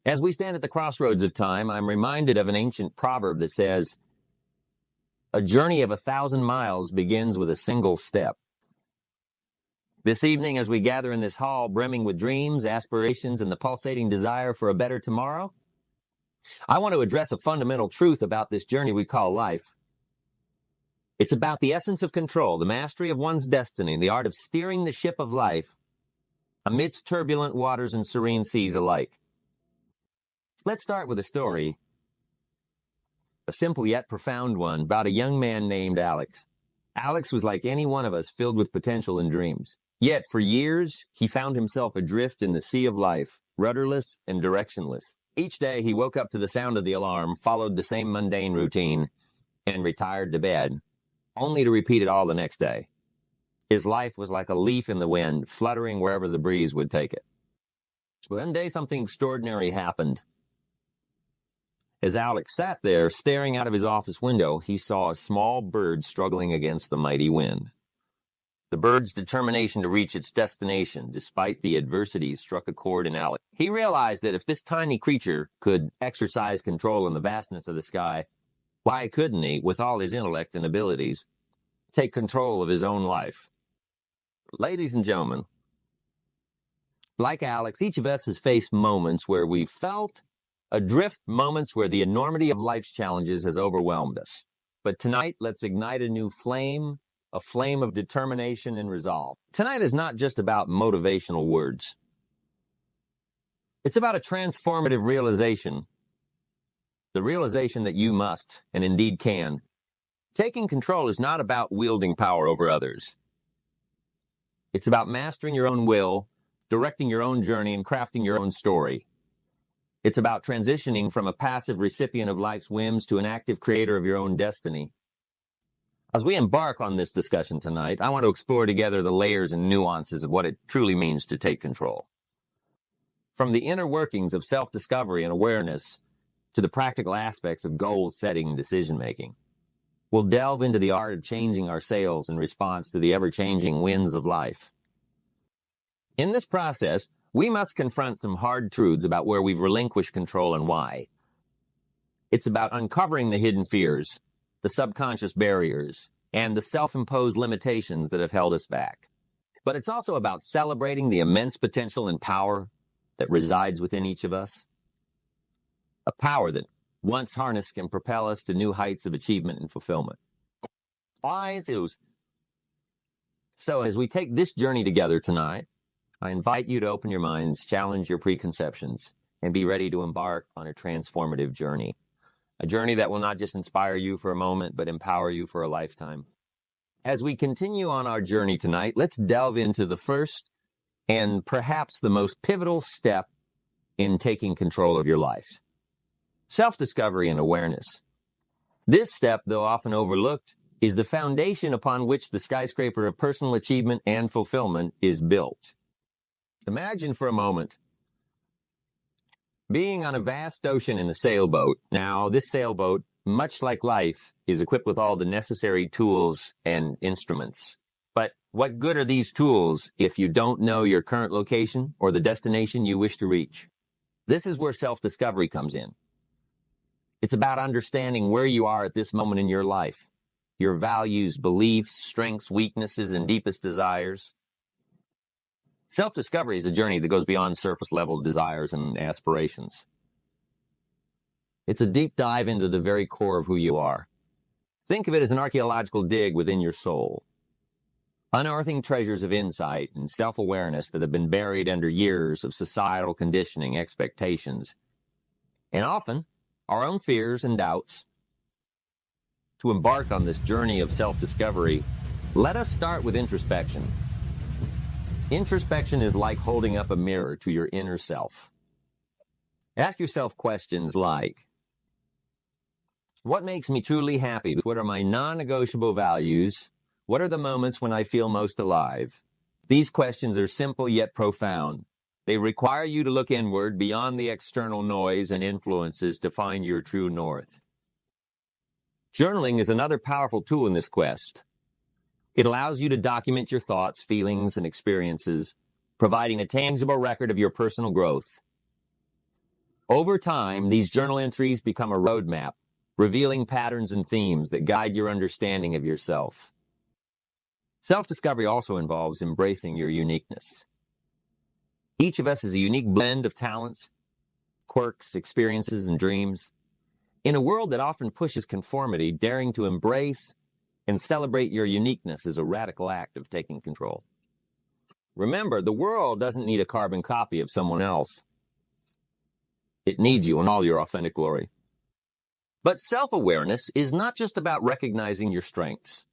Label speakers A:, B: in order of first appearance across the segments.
A: As we stand at the crossroads of time, I'm reminded of an ancient proverb that says, "A journey of 1,000 miles begins with a single step." This evening, as we gather in this hall brimming with dreams, aspirations, and the pulsating desire for a better tomorrow, I want to address a fundamental truth about this journey we call life. It's about the essence of control, the mastery of one's destiny, the art of steering the ship of life amidst turbulent waters and serene seas alike. Let's start with a story, a simple yet profound one, about a young man named Alex. Alex was like any one of us, filled with potential and dreams. Yet, for years, he found himself adrift in the sea of life, rudderless and directionless. Each day, he woke up to the sound of the alarm, followed the same mundane routine, and retired to bed, only to repeat it all the next day. His life was like a leaf in the wind, fluttering wherever the breeze would take it. One day, something extraordinary happened. As Alex sat there, staring out of his office window, he saw a small bird struggling against the mighty wind. The bird's determination to reach its destination, despite the adversity, struck a chord in Alex. He realized that if this tiny creature could exercise control in the vastness of the sky, why couldn't he, with all his intellect and abilities, take control of his own life? Ladies and gentlemen, like Alex, each of us has faced moments where we felt adrift, moments where the enormity of life's challenges has overwhelmed us. But tonight, let's ignite a new flame, a flame of determination and resolve. Tonight is not just about motivational words. It's about a transformative realization, the realization that you must, and indeed can. Taking control is not about wielding power over others. It's about mastering your own will, directing your own journey, and crafting your own story. It's about transitioning from a passive recipient of life's whims to an active creator of your own destiny. As we embark on this discussion tonight, I want to explore together the layers and nuances of what it truly means to take control. From the inner workings of self-discovery and awareness to the practical aspects of goal setting and decision-making, we'll delve into the art of changing our sails in response to the ever-changing winds of life. In this process, we must confront some hard truths about where we've relinquished control and why. It's about uncovering the hidden fears, the subconscious barriers, and the self-imposed limitations that have held us back. But it's also about celebrating the immense potential and power that resides within each of us. A power that, once harnessed, can propel us to new heights of achievement and fulfillment. So as we take this journey together tonight, I invite you to open your minds, challenge your preconceptions, and be ready to embark on a transformative journey. A journey that will not just inspire you for a moment, but empower you for a lifetime. As we continue on our journey tonight, let's delve into the first and perhaps the most pivotal step in taking control of your life: self-discovery and awareness. This step, though often overlooked, is the foundation upon which the skyscraper of personal achievement and fulfillment is built. Imagine for a moment being on a vast ocean in a sailboat. Now, this sailboat, much like life, is equipped with all the necessary tools and instruments. But what good are these tools if you don't know your current location or the destination you wish to reach? This is where self-discovery comes in. It's about understanding where you are at this moment in your life, your values, beliefs, strengths, weaknesses, and deepest desires. Self-discovery is a journey that goes beyond surface-level desires and aspirations. It's a deep dive into the very core of who you are. Think of it as an archaeological dig within your soul, unearthing treasures of insight and self-awareness that have been buried under years of societal conditioning, expectations, and often our own fears and doubts. To embark on this journey of self-discovery, let us start with introspection. Introspection is like holding up a mirror to your inner self. Ask yourself questions like, what makes me truly happy? What are my non-negotiable values? What are the moments when I feel most alive? These questions are simple yet profound. They require you to look inward beyond the external noise and influences to find your true north. Journaling is another powerful tool in this quest. It allows you to document your thoughts, feelings, and experiences, providing a tangible record of your personal growth. Over time, these journal entries become a roadmap, revealing patterns and themes that guide your understanding of yourself. Self-discovery also involves embracing your uniqueness. Each of us is a unique blend of talents, quirks, experiences, and dreams. In a world that often pushes conformity, daring to embrace and celebrate your uniqueness is a radical act of taking control. Remember, the world doesn't need a carbon copy of someone else. It needs you in all your authentic glory. But self-awareness is not just about recognizing your strengths.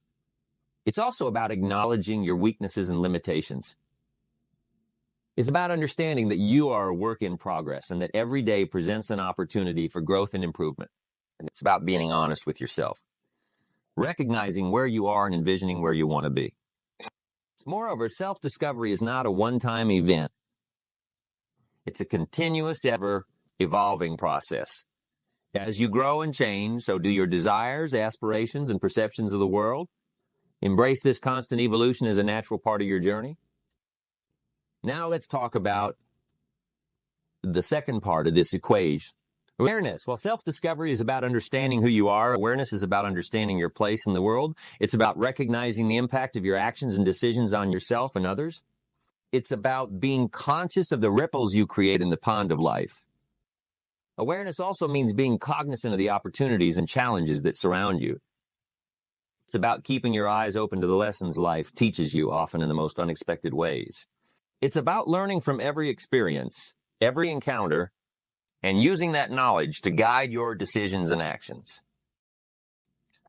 A: It's also about acknowledging your weaknesses and limitations. It's about understanding that you are a work in progress and that every day presents an opportunity for growth and improvement. And it's about being honest with yourself, recognizing where you are and envisioning where you want to be. Moreover, self-discovery is not a one-time event. It's a continuous, ever-evolving process. As you grow and change, so do your desires, aspirations, and perceptions of the world. Embrace this constant evolution as a natural part of your journey. Now let's talk about the second part of this equation. Awareness. While self-discovery is about understanding who you are, awareness is about understanding your place in the world. It's about recognizing the impact of your actions and decisions on yourself and others. It's about being conscious of the ripples you create in the pond of life. Awareness also means being cognizant of the opportunities and challenges that surround you. It's about keeping your eyes open to the lessons life teaches you, often in the most unexpected ways. It's about learning from every experience, every encounter, and using that knowledge to guide your decisions and actions.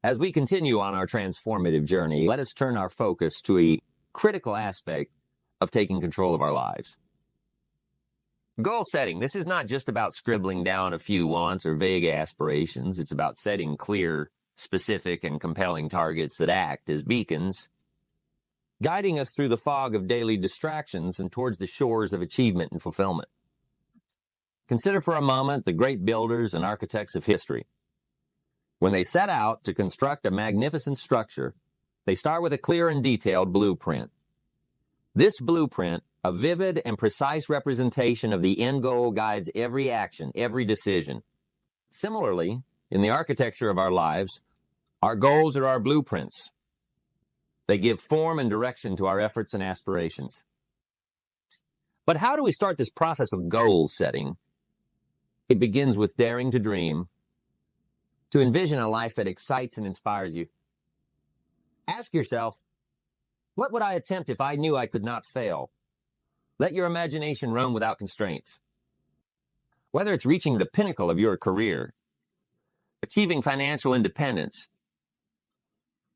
A: As we continue on our transformative journey, let us turn our focus to a critical aspect of taking control of our lives. Goal setting. This is not just about scribbling down a few wants or vague aspirations. It's about setting clear, specific, and compelling targets that act as beacons, guiding us through the fog of daily distractions and towards the shores of achievement and fulfillment. Consider for a moment the great builders and architects of history. When they set out to construct a magnificent structure, they start with a clear and detailed blueprint. This blueprint, a vivid and precise representation of the end goal, guides every action, every decision. Similarly, in the architecture of our lives, our goals are our blueprints. They give form and direction to our efforts and aspirations. But how do we start this process of goal setting? It begins with daring to dream, to envision a life that excites and inspires you. Ask yourself, what would I attempt if I knew I could not fail? Let your imagination roam without constraints. Whether it's reaching the pinnacle of your career, achieving financial independence,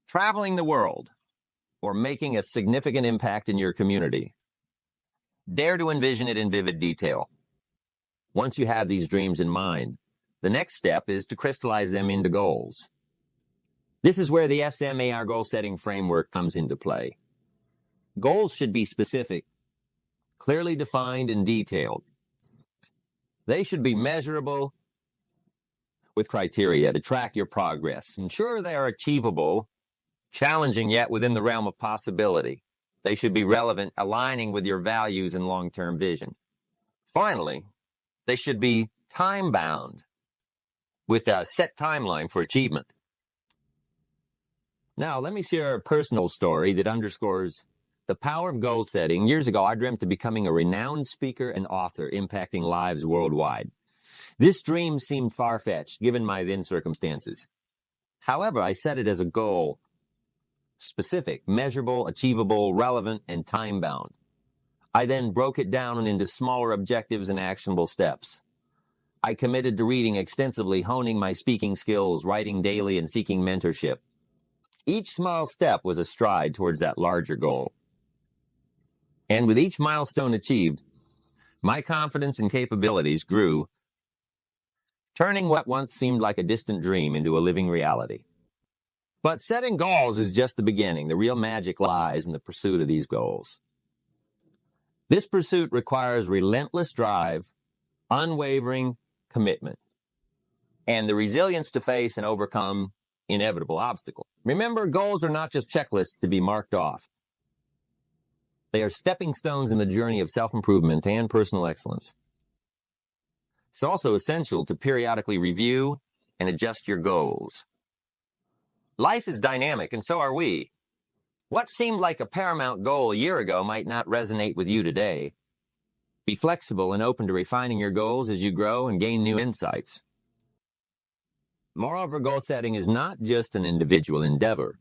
A: traveling the world, or making a significant impact in your community, dare to envision it in vivid detail. Once you have these dreams in mind, the next step is to crystallize them into goals. This is where the SMAR goal setting framework comes into play. Goals should be specific, clearly defined, and detailed. They should be measurable with criteria to track your progress. Ensure they are achievable, challenging yet within the realm of possibility. They should be relevant, aligning with your values and long-term vision. Finally, they should be time-bound with a set timeline for achievement. Now, let me share a personal story that underscores the power of goal setting. Years ago, I dreamt of becoming a renowned speaker and author impacting lives worldwide. This dream seemed far-fetched, given my then circumstances. However, I set it as a goal, specific, measurable, achievable, relevant, and time-bound. I then broke it down into smaller objectives and actionable steps. I committed to reading extensively, honing my speaking skills, writing daily, and seeking mentorship. Each small step was a stride towards that larger goal. And with each milestone achieved, my confidence and capabilities grew, turning what once seemed like a distant dream into a living reality. But setting goals is just the beginning. The real magic lies in the pursuit of these goals. This pursuit requires relentless drive, unwavering commitment, and the resilience to face and overcome inevitable obstacles. Remember, goals are not just checklists to be marked off. They are stepping stones in the journey of self-improvement and personal excellence. It's also essential to periodically review and adjust your goals. Life is dynamic, and so are we. What seemed like a paramount goal a year ago might not resonate with you today. Be flexible and open to refining your goals as you grow and gain new insights. Moreover, goal setting is not just an individual endeavor.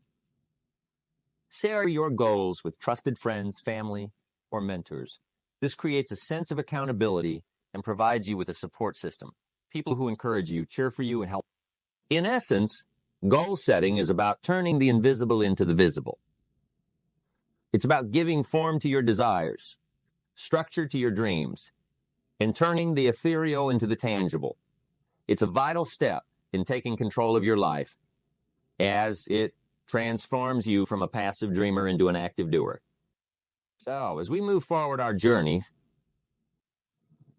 A: Share your goals with trusted friends, family, or mentors. This creates a sense of accountability and provides you with a support system. People who encourage you, cheer for you, and help. In essence, goal setting is about turning the invisible into the visible. It's about giving form to your desires, structure to your dreams, and turning the ethereal into the tangible. It's a vital step in taking control of your life as it transforms you from a passive dreamer into an active doer. So, as we move forward our journey,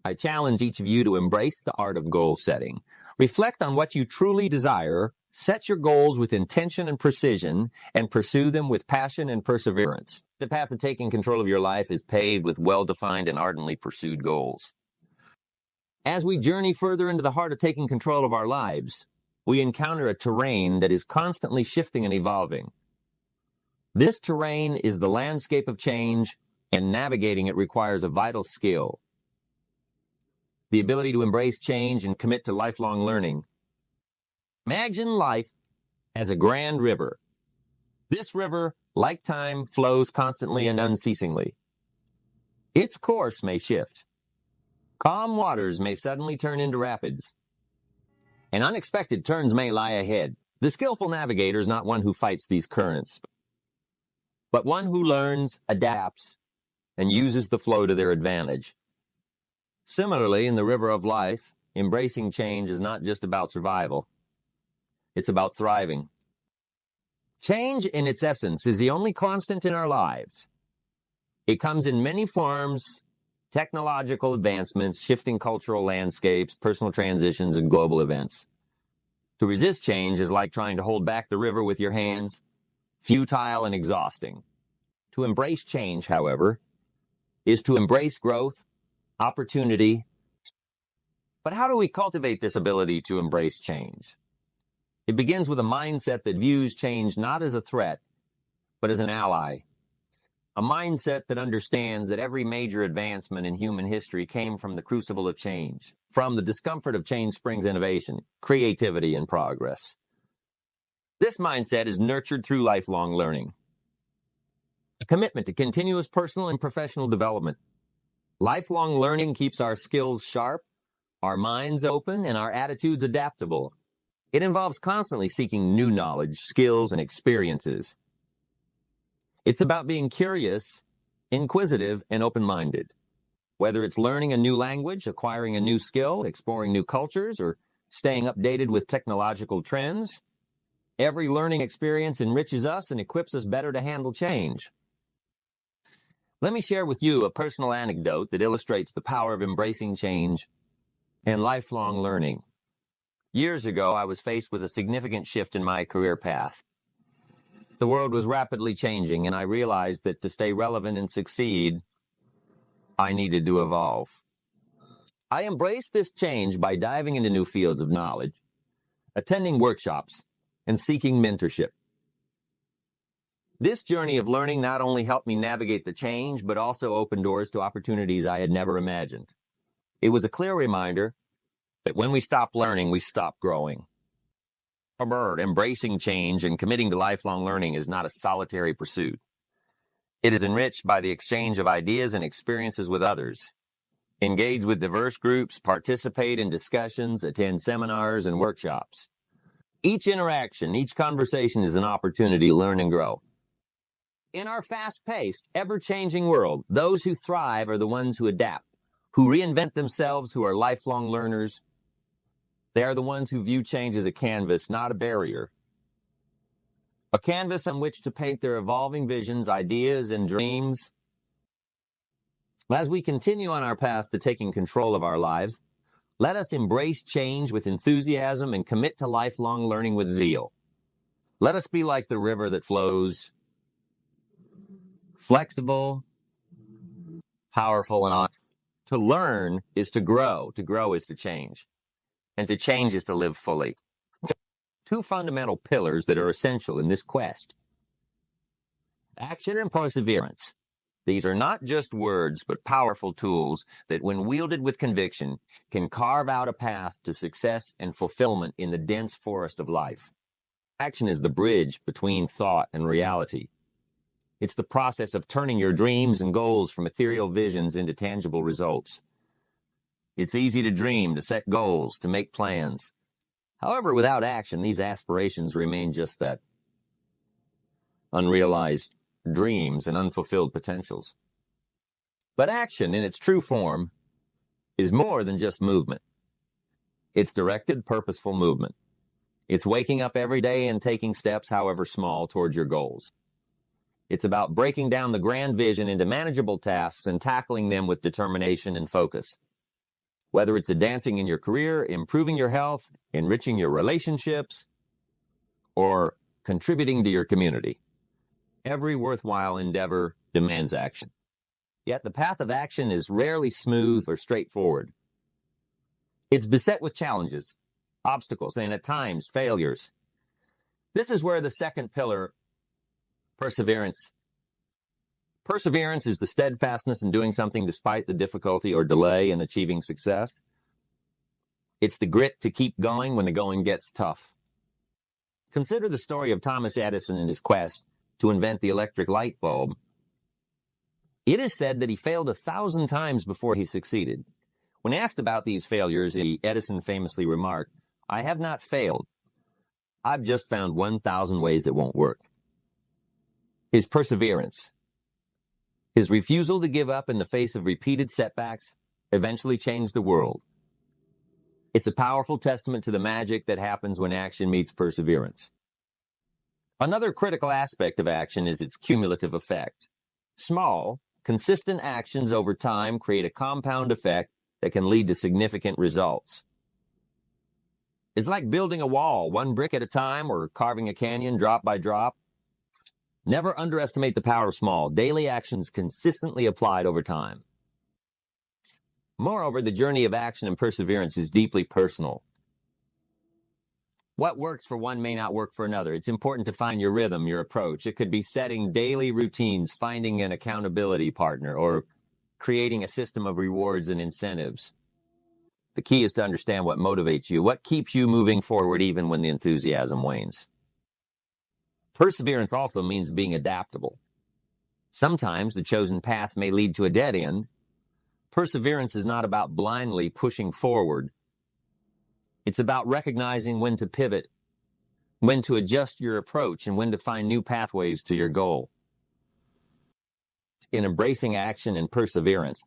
A: I challenge each of you to embrace the art of goal setting. Reflect on what you truly desire, set your goals with intention and precision, and pursue them with passion and perseverance. The path of taking control of your life is paved with well-defined and ardently pursued goals. As we journey further into the heart of taking control of our lives, we encounter a terrain that is constantly shifting and evolving. This terrain is the landscape of change, and navigating it requires a vital skill. The ability to embrace change and commit to lifelong learning. Imagine life as a grand river. This river, like time, flows constantly and unceasingly. Its course may shift. Calm waters may suddenly turn into rapids, and unexpected turns may lie ahead. The skillful navigator is not one who fights these currents, but one who learns, adapts, and uses the flow to their advantage. Similarly, in the river of life, embracing change is not just about survival. It's about thriving. Change, in its essence, is the only constant in our lives. It comes in many forms: technological advancements, shifting cultural landscapes, personal transitions, and global events. To resist change is like trying to hold back the river with your hands, futile and exhausting. To embrace change, however, is to embrace growth, opportunity. But how do we cultivate this ability to embrace change? It begins with a mindset that views change not as a threat, but as an ally. A mindset that understands that every major advancement in human history came from the crucible of change. From the discomfort of change springs innovation, creativity, and progress. This mindset is nurtured through lifelong learning. A commitment to continuous personal and professional development. Lifelong learning keeps our skills sharp, our minds open, and our attitudes adaptable. It involves constantly seeking new knowledge, skills, and experiences. It's about being curious, inquisitive, and open-minded. Whether it's learning a new language, acquiring a new skill, exploring new cultures, or staying updated with technological trends, every learning experience enriches us and equips us better to handle change. Let me share with you a personal anecdote that illustrates the power of embracing change and lifelong learning. Years ago, I was faced with a significant shift in my career path. The world was rapidly changing, and I realized that to stay relevant and succeed, I needed to evolve. I embraced this change by diving into new fields of knowledge, attending workshops, and seeking mentorship. This journey of learning not only helped me navigate the change, but also opened doors to opportunities I had never imagined. It was a clear reminder that when we stop learning, we stop growing. Embracing change and committing to lifelong learning is not a solitary pursuit. It is enriched by the exchange of ideas and experiences with others. Engage with diverse groups, participate in discussions, attend seminars and workshops. Each interaction, each conversation is an opportunity to learn and grow. In our fast-paced, ever-changing world, those who thrive are the ones who adapt, who reinvent themselves, who are lifelong learners. They are the ones who view change as a canvas, not a barrier. A canvas on which to paint their evolving visions, ideas, and dreams. As we continue on our path to taking control of our lives, let us embrace change with enthusiasm and commit to lifelong learning with zeal. Let us be like the river that flows, flexible, powerful, and honest. To learn is to grow is to change, and to change is to live fully. Two fundamental pillars that are essential in this quest. Action and perseverance. These are not just words, but powerful tools that, when wielded with conviction, can carve out a path to success and fulfillment in the dense forest of life. Action is the bridge between thought and reality. It's the process of turning your dreams and goals from ethereal visions into tangible results. It's easy to dream, to set goals, to make plans. However, without action, these aspirations remain just that: unrealized dreams and unfulfilled potentials. But action, in its true form, is more than just movement. It's directed, purposeful movement. It's waking up every day and taking steps, however small, towards your goals. It's about breaking down the grand vision into manageable tasks and tackling them with determination and focus. Whether it's advancing in your career, improving your health, enriching your relationships, or contributing to your community, every worthwhile endeavor demands action. Yet the path of action is rarely smooth or straightforward. It's beset with challenges, obstacles, and at times failures. This is where the second pillar, perseverance. Perseverance is the steadfastness in doing something despite the difficulty or delay in achieving success. It's the grit to keep going when the going gets tough. Consider the story of Thomas Edison and his quest to invent the electric light bulb. It is said that he failed 1,000 times before he succeeded. When asked about these failures, Edison famously remarked, "I have not failed. I've just found 1,000 ways it won't work." His perseverance, his refusal to give up in the face of repeated setbacks, eventually changed the world. It's a powerful testament to the magic that happens when action meets perseverance. Another critical aspect of action is its cumulative effect. Small, consistent actions over time create a compound effect that can lead to significant results. It's like building a wall, one brick at a time, or carving a canyon drop by drop. Never underestimate the power of small, daily actions consistently applied over time. Moreover, the journey of action and perseverance is deeply personal. What works for one may not work for another. It's important to find your rhythm, your approach. It could be setting daily routines, finding an accountability partner, or creating a system of rewards and incentives. The key is to understand what motivates you, what keeps you moving forward even when the enthusiasm wanes. Perseverance also means being adaptable. Sometimes the chosen path may lead to a dead end. Perseverance is not about blindly pushing forward. It's about recognizing when to pivot, when to adjust your approach, and when to find new pathways to your goal. In embracing action and perseverance,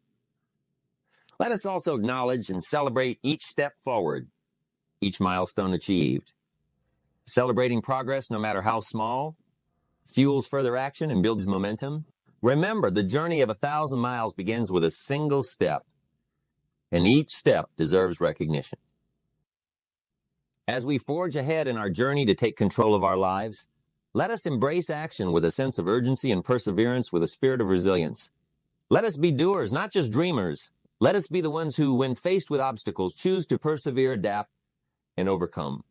A: let us also acknowledge and celebrate each step forward, each milestone achieved. Celebrating progress, no matter how small, fuels further action and builds momentum. Remember, the journey of 1,000 miles begins with a single step, and each step deserves recognition. As we forge ahead in our journey to take control of our lives, let us embrace action with a sense of urgency and perseverance with a spirit of resilience. Let us be doers, not just dreamers. Let us be the ones who, when faced with obstacles, choose to persevere, adapt, and overcome.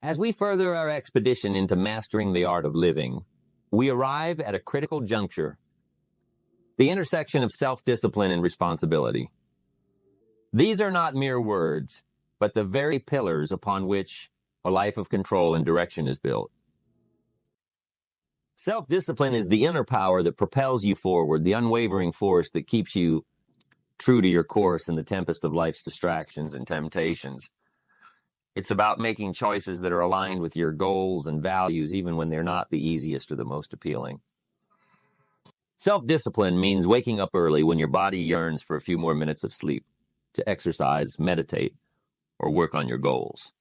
A: As we further our expedition into mastering the art of living, we arrive at a critical juncture, the intersection of self-discipline and responsibility. These are not mere words, but the very pillars upon which a life of control and direction is built. Self-discipline is the inner power that propels you forward, the unwavering force that keeps you true to your course in the tempest of life's distractions and temptations. It's about making choices that are aligned with your goals and values, even when they're not the easiest or the most appealing. Self-discipline means waking up early when your body yearns for a few more minutes of sleep, to exercise, meditate, or work on your goals.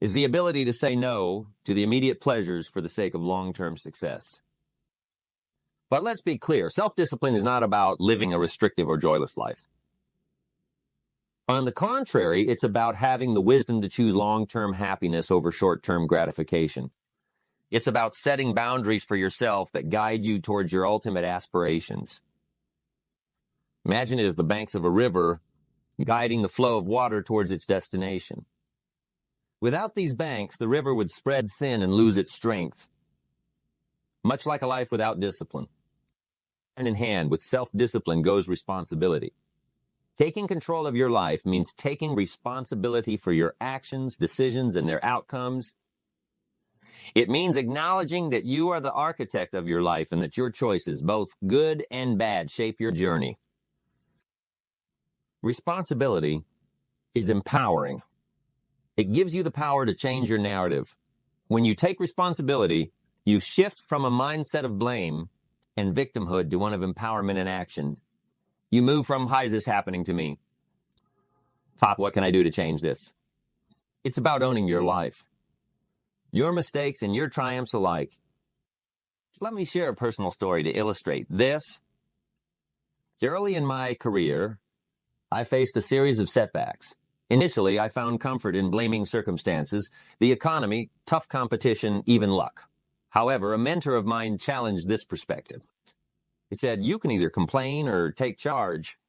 A: It's the ability to say no to the immediate pleasures for the sake of long-term success. But let's be clear, self-discipline is not about living a restrictive or joyless life. On the contrary, it's about having the wisdom to choose long-term happiness over short-term gratification. It's about setting boundaries for yourself that guide you towards your ultimate aspirations. Imagine it as the banks of a river guiding the flow of water towards its destination. Without these banks, the river would spread thin and lose its strength, much like a life without discipline. Hand in hand with self-discipline goes responsibility. Taking control of your life means taking responsibility for your actions, decisions, and their outcomes. It means acknowledging that you are the architect of your life and that your choices, both good and bad, shape your journey. Responsibility is empowering. It gives you the power to change your narrative. When you take responsibility, you shift from a mindset of blame and victimhood to one of empowerment and action. You move from, "How is this happening to me?" Top, "What can I do to change this?" It's about owning your life, your mistakes and your triumphs alike. Let me share a personal story to illustrate this. Early in my career, I faced a series of setbacks. Initially, I found comfort in blaming circumstances, the economy, tough competition, even luck. However, a mentor of mine challenged this perspective. He said, "You can either complain or take charge.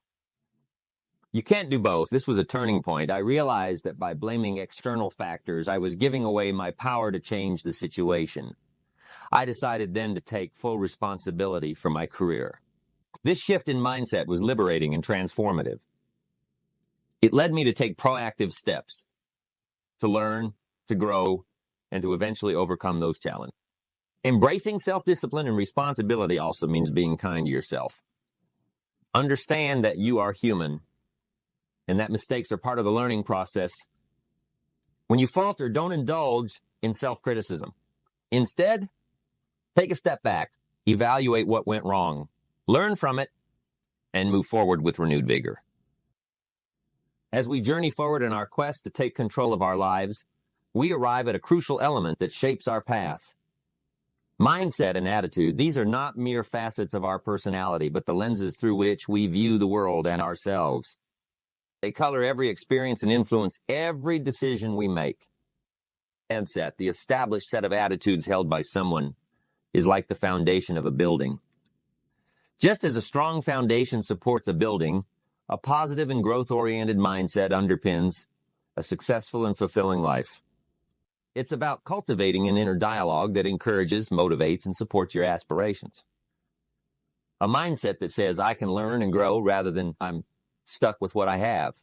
A: You can't do both." This was a turning point. I realized that by blaming external factors, I was giving away my power to change the situation. I decided then to take full responsibility for my career. This shift in mindset was liberating and transformative. It led me to take proactive steps, to learn, to grow, and to eventually overcome those challenges. Embracing self-discipline and responsibility also means being kind to yourself. Understand that you are human and that mistakes are part of the learning process. When you falter, don't indulge in self-criticism. Instead, take a step back, evaluate what went wrong, learn from it, and move forward with renewed vigor. As we journey forward in our quest to take control of our lives, we arrive at a crucial element that shapes our path. Mindset and attitude, these are not mere facets of our personality, but the lenses through which we view the world and ourselves. They color every experience and influence every decision we make. Mindset, the established set of attitudes held by someone, is like the foundation of a building. Just as a strong foundation supports a building, a positive and growth-oriented mindset underpins a successful and fulfilling life. It's about cultivating an inner dialogue that encourages, motivates, and supports your aspirations. A mindset that says, "I can learn and grow," rather than "I'm stuck with what I have.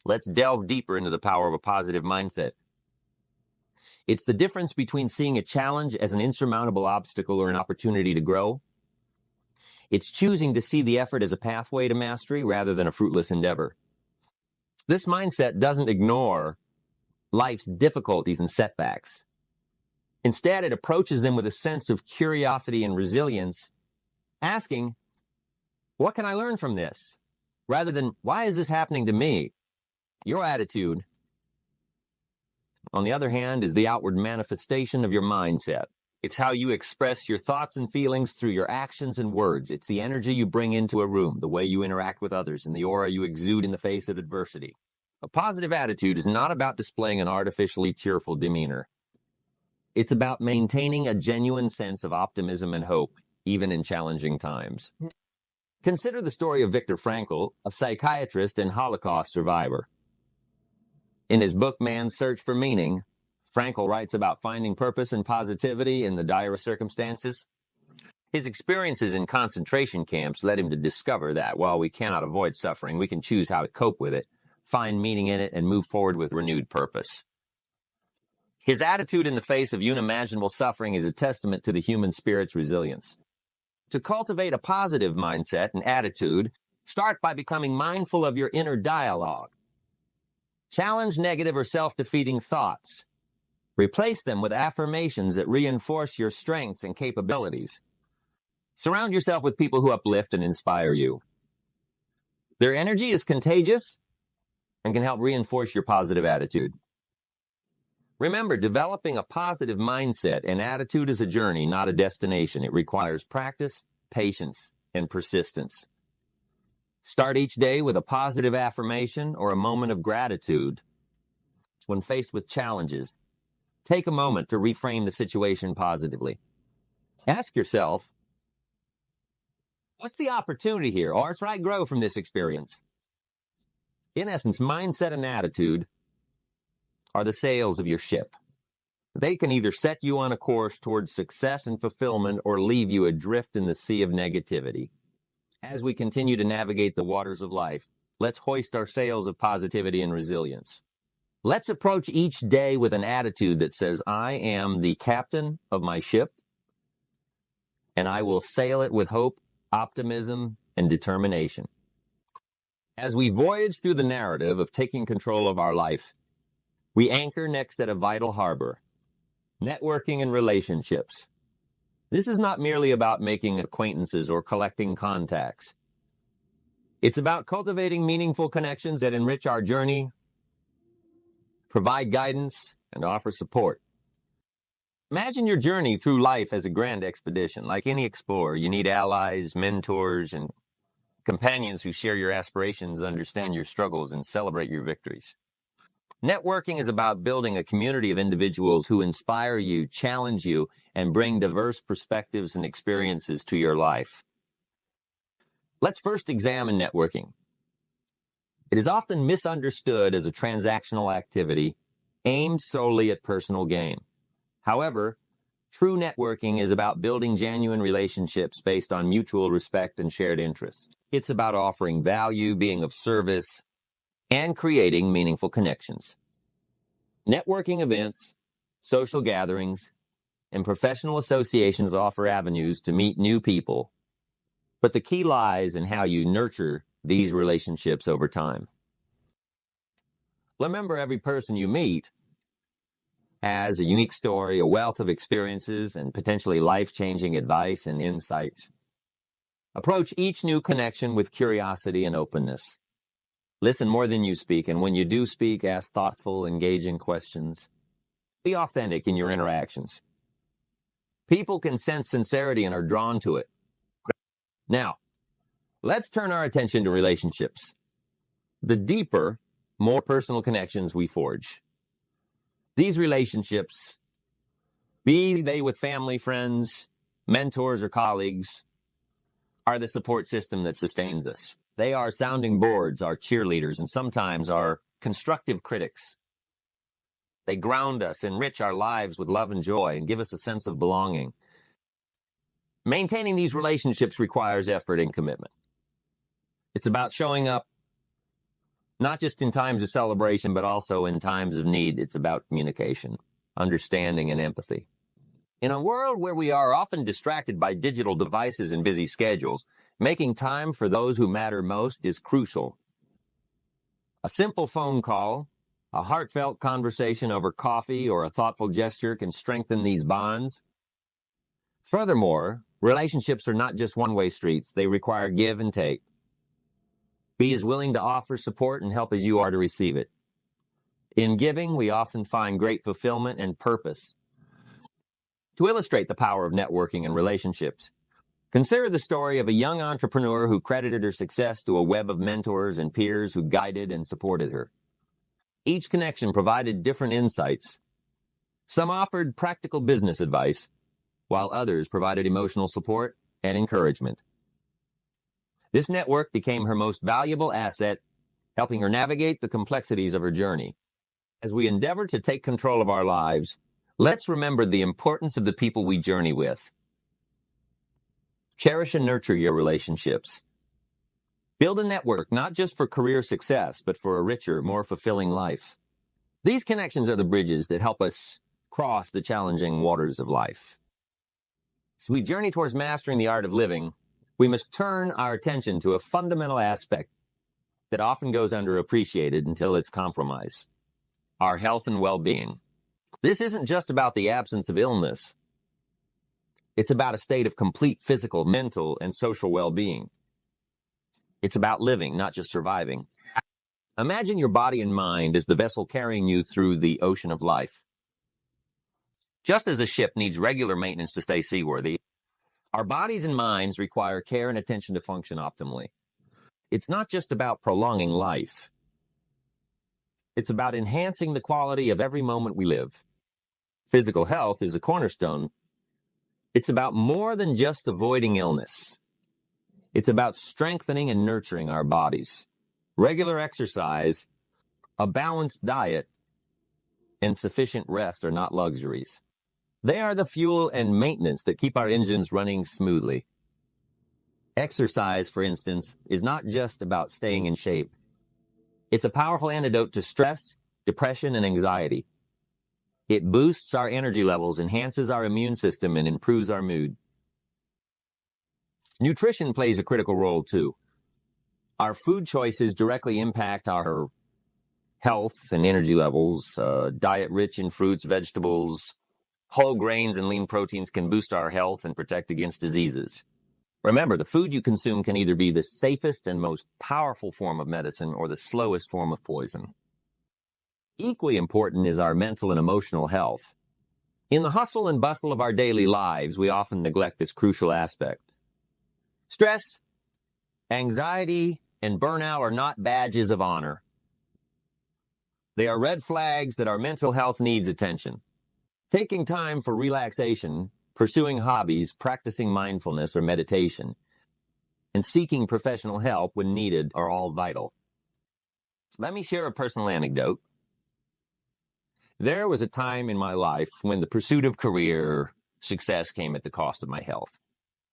A: Let's delve deeper into the power of a positive mindset. It's the difference between seeing a challenge as an insurmountable obstacle or an opportunity to grow. It's choosing to see the effort as a pathway to mastery rather than a fruitless endeavor. This mindset doesn't ignore life's difficulties and setbacks. Instead, it approaches them with a sense of curiosity and resilience, asking, "What can I learn from this?" rather than, "Why is this happening to me?" Your attitude, on the other hand, is the outward manifestation of your mindset. It's how you express your thoughts and feelings through your actions and words. It's the energy you bring into a room, the way you interact with others, and the aura you exude in the face of adversity. A positive attitude is not about displaying an artificially cheerful demeanor. It's about maintaining a genuine sense of optimism and hope, even in challenging times. Consider the story of Viktor Frankl, a psychiatrist and Holocaust survivor. In his book, Man's Search for Meaning, Frankl writes about finding purpose and positivity in the direst circumstances. His experiences in concentration camps led him to discover that while we cannot avoid suffering, we can choose how to cope with it, find meaning in it, and move forward with renewed purpose. His attitude in the face of unimaginable suffering is a testament to the human spirit's resilience. To cultivate a positive mindset and attitude, start by becoming mindful of your inner dialogue. Challenge negative or self-defeating thoughts. Replace them with affirmations that reinforce your strengths and capabilities. Surround yourself with people who uplift and inspire you. Their energy is contagious and can help reinforce your positive attitude. Remember, developing a positive mindset and attitude is a journey, not a destination. It requires practice, patience, and persistence. Start each day with a positive affirmation or a moment of gratitude. When faced with challenges, take a moment to reframe the situation positively. Ask yourself, What's the opportunity here? Or should I grow from this experience? In essence, mindset and attitude are the sails of your ship. They can either set you on a course towards success and fulfillment or leave you adrift in the sea of negativity. As we continue to navigate the waters of life, let's hoist our sails of positivity and resilience. Let's approach each day with an attitude that says, I am the captain of my ship, and I will sail it with hope, optimism, and determination. As we voyage through the narrative of taking control of our life, we anchor next at a vital harbor, networking and relationships. This is not merely about making acquaintances or collecting contacts. It's about cultivating meaningful connections that enrich our journey, provide guidance, and offer support. Imagine your journey through life as a grand expedition. Like any explorer, you need allies, mentors, and companions who share your aspirations, understand your struggles, and celebrate your victories. Networking is about building a community of individuals who inspire you, challenge you, and bring diverse perspectives and experiences to your life. Let's first examine networking. It is often misunderstood as a transactional activity aimed solely at personal gain. However, true networking is about building genuine relationships based on mutual respect and shared interests. It's about offering value, being of service, and creating meaningful connections. Networking events, social gatherings, and professional associations offer avenues to meet new people, but the key lies in how you nurture these relationships over time. Remember, every person you meet has a unique story, a wealth of experiences, and potentially life-changing advice and insights. Approach each new connection with curiosity and openness. Listen more than you speak, and when you do speak, ask thoughtful, engaging questions. Be authentic in your interactions. People can sense sincerity and are drawn to it. Now, let's turn our attention to relationships. The deeper, more personal connections we forge. These relationships, be they with family, friends, mentors, or colleagues, are the support system that sustains us. They are sounding boards, our cheerleaders, and sometimes our constructive critics. They ground us, enrich our lives with love and joy, and give us a sense of belonging. Maintaining these relationships requires effort and commitment. It's about showing up not just in times of celebration, but also in times of need. It's about communication, understanding, and empathy. In a world where we are often distracted by digital devices and busy schedules, making time for those who matter most is crucial. A simple phone call, a heartfelt conversation over coffee, or a thoughtful gesture can strengthen these bonds. Furthermore, relationships are not just one-way streets. They require give and take. Be as willing to offer support and help as you are to receive it. In giving, we often find great fulfillment and purpose. To illustrate the power of networking and relationships, consider the story of a young entrepreneur who credited her success to a web of mentors and peers who guided and supported her. Each connection provided different insights. Some offered practical business advice, while others provided emotional support and encouragement. This network became her most valuable asset, helping her navigate the complexities of her journey. As we endeavor to take control of our lives, let's remember the importance of the people we journey with. Cherish and nurture your relationships. Build a network not just for career success, but for a richer, more fulfilling life. These connections are the bridges that help us cross the challenging waters of life. As we journey towards mastering the art of living, we must turn our attention to a fundamental aspect that often goes underappreciated until it's compromised: our health and well-being. This isn't just about the absence of illness. It's about a state of complete physical, mental, and social well-being. It's about living, not just surviving. Imagine your body and mind as the vessel carrying you through the ocean of life. Just as a ship needs regular maintenance to stay seaworthy, our bodies and minds require care and attention to function optimally. It's not just about prolonging life. It's about enhancing the quality of every moment we live. Physical health is a cornerstone. It's about more than just avoiding illness. It's about strengthening and nurturing our bodies. Regular exercise, a balanced diet, and sufficient rest are not luxuries. They are the fuel and maintenance that keep our engines running smoothly. Exercise, for instance, is not just about staying in shape. It's a powerful antidote to stress, depression, and anxiety. It boosts our energy levels, enhances our immune system, and improves our mood. Nutrition plays a critical role too. Our food choices directly impact our health and energy levels. Diet rich in fruits, vegetables, whole grains, and lean proteins can boost our health and protect against diseases. Remember, the food you consume can either be the safest and most powerful form of medicine or the slowest form of poison. Equally important is our mental and emotional health. In the hustle and bustle of our daily lives, we often neglect this crucial aspect. Stress, anxiety, and burnout are not badges of honor. They are red flags that our mental health needs attention. Taking time for relaxation, pursuing hobbies, practicing mindfulness or meditation, and seeking professional help when needed are all vital. Let me share a personal anecdote. There was a time in my life when the pursuit of career success came at the cost of my health.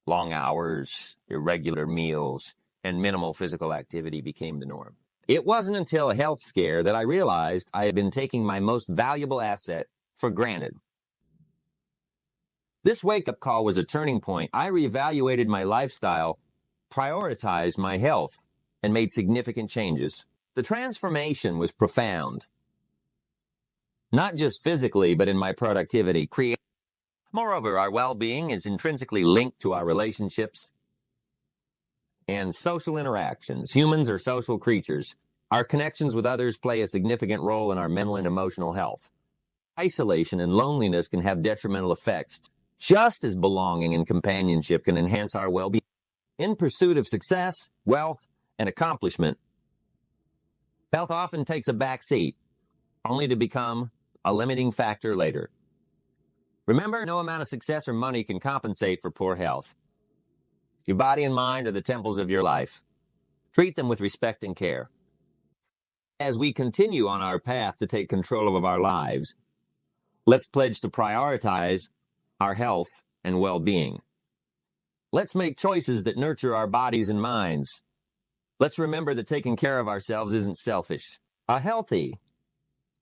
A: Long hours, irregular meals, and minimal physical activity became the norm. It wasn't until a health scare that I realized I had been taking my most valuable asset for granted. This wake-up call was a turning point. I reevaluated my lifestyle, prioritized my health, and made significant changes. The transformation was profound. Not just physically, but in my productivity. Moreover, our well-being is intrinsically linked to our relationships and social interactions. Humans are social creatures. Our connections with others play a significant role in our mental and emotional health. Isolation and loneliness can have detrimental effects, just as belonging and companionship can enhance our well-being. In pursuit of success, wealth, and accomplishment, health often takes a back seat, only to become a limiting factor later. Remember, no amount of success or money can compensate for poor health. Your body and mind are the temples of your life. Treat them with respect and care. As we continue on our path to take control of our lives, let's pledge to prioritize our health and well-being. Let's make choices that nurture our bodies and minds. Let's remember that taking care of ourselves isn't selfish. A healthy,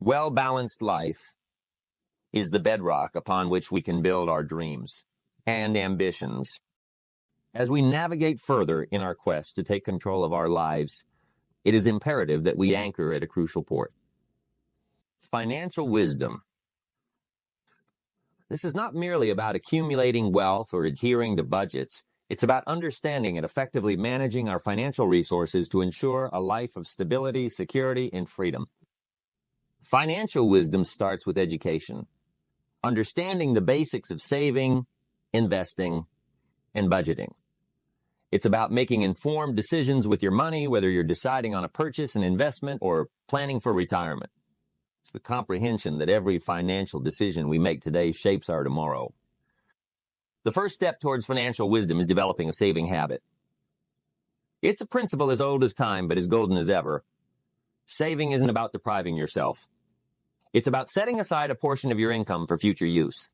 A: well-balanced life is the bedrock upon which we can build our dreams and ambitions. As we navigate further in our quest to take control of our lives, it is imperative that we anchor at a crucial port. Financial wisdom. This is not merely about accumulating wealth or adhering to budgets. It's about understanding and effectively managing our financial resources to ensure a life of stability, security, and freedom. Financial wisdom starts with education. Understanding the basics of saving, investing, and budgeting. It's about making informed decisions with your money, whether you're deciding on a purchase, an investment, or planning for retirement. It's the comprehension that every financial decision we make today shapes our tomorrow. The first step towards financial wisdom is developing a saving habit. It's a principle as old as time, but as golden as ever. Saving isn't about depriving yourself. It's about setting aside a portion of your income for future use.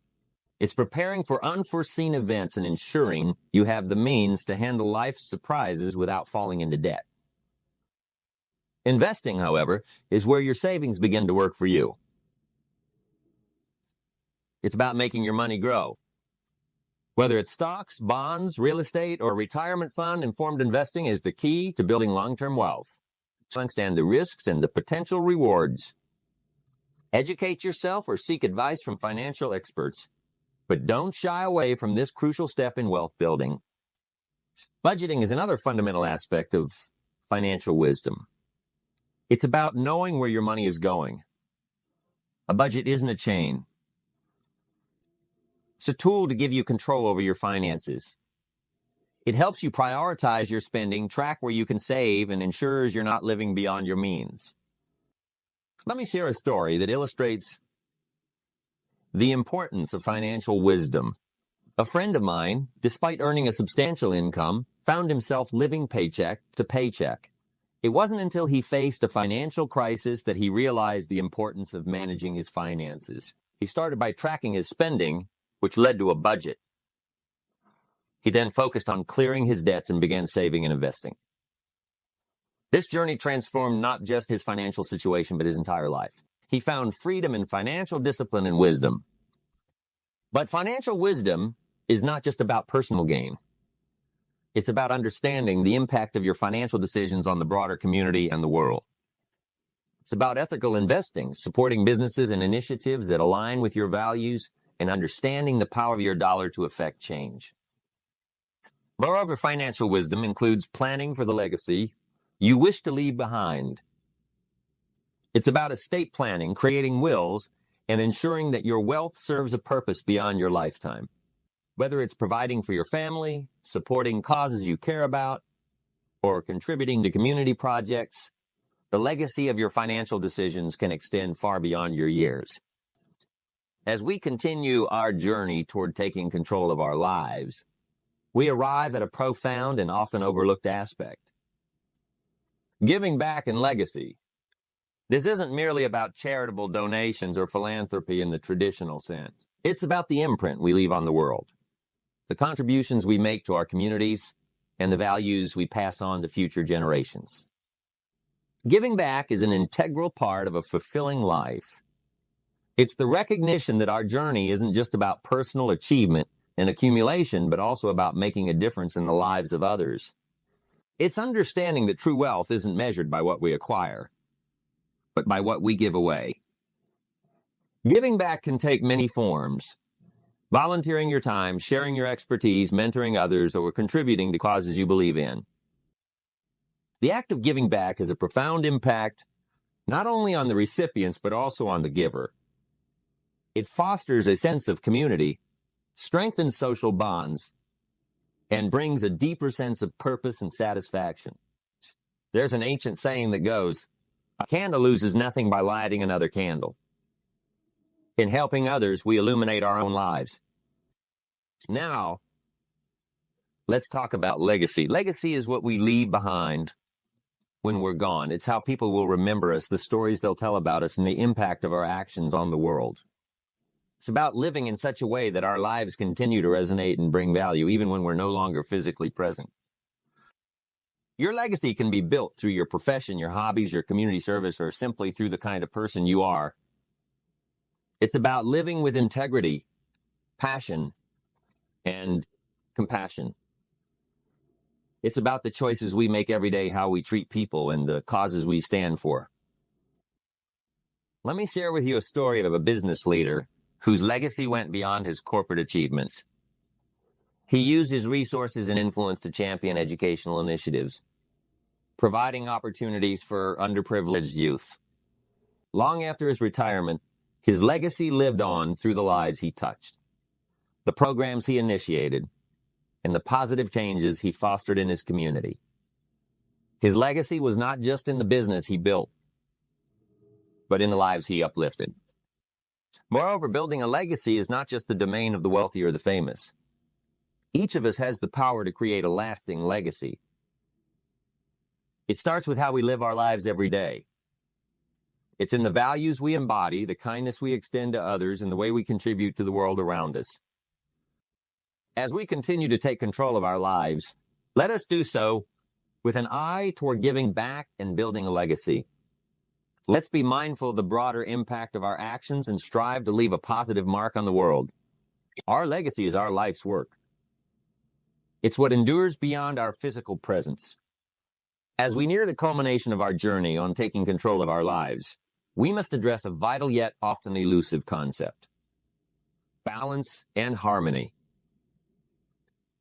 A: It's preparing for unforeseen events and ensuring you have the means to handle life's surprises without falling into debt. Investing, however, is where your savings begin to work for you. It's about making your money grow. Whether it's stocks, bonds, real estate, or a retirement fund, informed investing is the key to building long-term wealth. Understand the risks and the potential rewards. Educate yourself or seek advice from financial experts, but don't shy away from this crucial step in wealth building. Budgeting is another fundamental aspect of financial wisdom. It's about knowing where your money is going. A budget isn't a chain. It's a tool to give you control over your finances. It helps you prioritize your spending, track where you can save, and ensures you're not living beyond your means. Let me share a story that illustrates the importance of financial wisdom. A friend of mine, despite earning a substantial income, found himself living paycheck to paycheck. It wasn't until he faced a financial crisis that he realized the importance of managing his finances. He started by tracking his spending, which led to a budget. He then focused on clearing his debts and began saving and investing. This journey transformed not just his financial situation, but his entire life. He found freedom in financial discipline and wisdom. But financial wisdom is not just about personal gain. It's about understanding the impact of your financial decisions on the broader community and the world. It's about ethical investing, supporting businesses and initiatives that align with your values, and understanding the power of your dollar to affect change. Moreover, financial wisdom includes planning for the legacy you wish to leave behind. It's about estate planning, creating wills, and ensuring that your wealth serves a purpose beyond your lifetime. Whether it's providing for your family, supporting causes you care about, or contributing to community projects, the legacy of your financial decisions can extend far beyond your years. As we continue our journey toward taking control of our lives, we arrive at a profound and often overlooked aspect. Giving back and legacy. This isn't merely about charitable donations or philanthropy in the traditional sense. It's about the imprint we leave on the world, the contributions we make to our communities, and the values we pass on to future generations. Giving back is an integral part of a fulfilling life. It's the recognition that our journey isn't just about personal achievement and accumulation, but also about making a difference in the lives of others. It's understanding that true wealth isn't measured by what we acquire, but by what we give away. Giving back can take many forms. Volunteering your time, sharing your expertise, mentoring others, or contributing to causes you believe in. The act of giving back has a profound impact not only on the recipients, but also on the giver. It fosters a sense of community, strengthens social bonds, and brings a deeper sense of purpose and satisfaction. There's an ancient saying that goes, "A candle loses nothing by lighting another candle." In helping others, we illuminate our own lives. Now, let's talk about legacy. Legacy is what we leave behind when we're gone. It's how people will remember us, the stories they'll tell about us, and the impact of our actions on the world. It's about living in such a way that our lives continue to resonate and bring value, even when we're no longer physically present. Your legacy can be built through your profession, your hobbies, your community service, or simply through the kind of person you are. It's about living with integrity, passion, and compassion. It's about the choices we make every day, how we treat people, and the causes we stand for. Let me share with you a story of a business leader whose legacy went beyond his corporate achievements. He used his resources and influence to champion educational initiatives, providing opportunities for underprivileged youth. Long after his retirement, his legacy lived on through the lives he touched, the programs he initiated, and the positive changes he fostered in his community. His legacy was not just in the business he built, but in the lives he uplifted. Moreover, building a legacy is not just the domain of the wealthy or the famous. Each of us has the power to create a lasting legacy. It starts with how we live our lives every day. It's in the values we embody, the kindness we extend to others, and the way we contribute to the world around us. As we continue to take control of our lives, let us do so with an eye toward giving back and building a legacy. Let's be mindful of the broader impact of our actions and strive to leave a positive mark on the world. Our legacy is our life's work. It's what endures beyond our physical presence. As we near the culmination of our journey on taking control of our lives, we must address a vital yet often elusive concept: balance and harmony.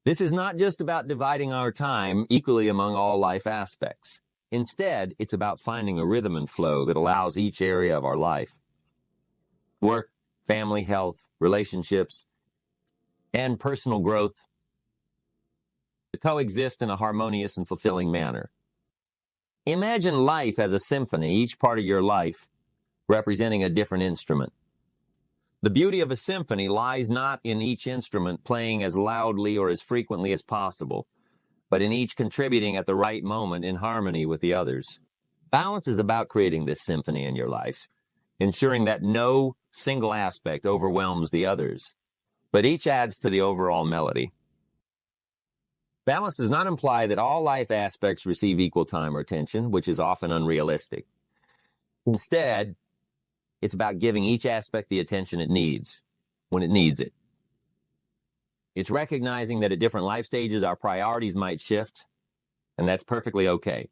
A: This is not just about dividing our time equally among all life aspects. Instead, it's about finding a rhythm and flow that allows each area of our life, work, family, health, relationships, and personal growth, to coexist in a harmonious and fulfilling manner. Imagine life as a symphony, each part of your life representing a different instrument. The beauty of a symphony lies not in each instrument playing as loudly or as frequently as possible, but in each contributing at the right moment in harmony with the others. Balance is about creating this symphony in your life, ensuring that no single aspect overwhelms the others, but each adds to the overall melody. Balance does not imply that all life aspects receive equal time or attention, which is often unrealistic. Instead, it's about giving each aspect the attention it needs, when it needs it. It's recognizing that at different life stages, our priorities might shift, and that's perfectly okay.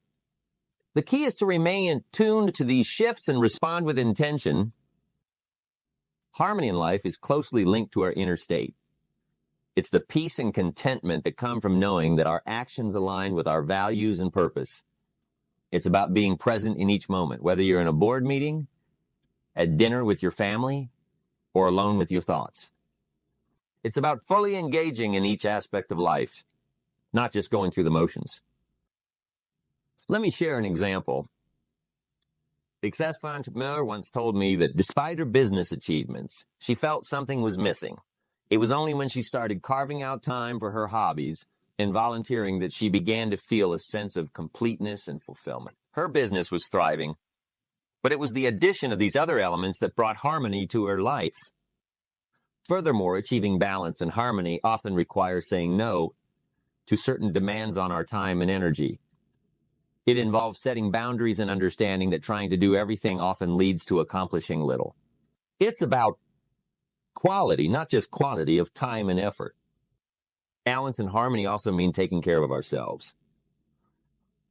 A: The key is to remain tuned to these shifts and respond with intention. Harmony in life is closely linked to our inner state. It's the peace and contentment that come from knowing that our actions align with our values and purpose. It's about being present in each moment, whether you're in a board meeting, at dinner with your family, or alone with your thoughts. It's about fully engaging in each aspect of life, not just going through the motions. Let me share an example. A successful entrepreneur once told me that despite her business achievements, she felt something was missing. It was only when she started carving out time for her hobbies and volunteering that she began to feel a sense of completeness and fulfillment. Her business was thriving, but it was the addition of these other elements that brought harmony to her life. Furthermore, achieving balance and harmony often requires saying no to certain demands on our time and energy. It involves setting boundaries and understanding that trying to do everything often leads to accomplishing little. It's about quality, not just quantity, of time and effort. Balance and harmony also mean taking care of ourselves.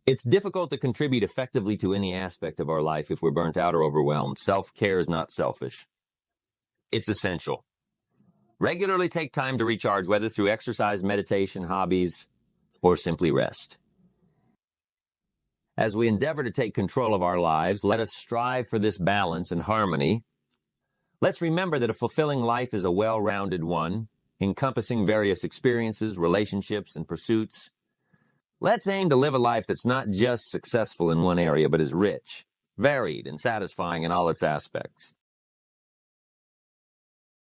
A: It's difficult to contribute effectively to any aspect of our life if we're burnt out or overwhelmed. Self-care is not selfish. It's essential. Regularly take time to recharge, whether through exercise, meditation, hobbies, or simply rest. As we endeavor to take control of our lives, let us strive for this balance and harmony. Let's remember that a fulfilling life is a well-rounded one, encompassing various experiences, relationships, and pursuits. Let's aim to live a life that's not just successful in one area, but is rich, varied, and satisfying in all its aspects.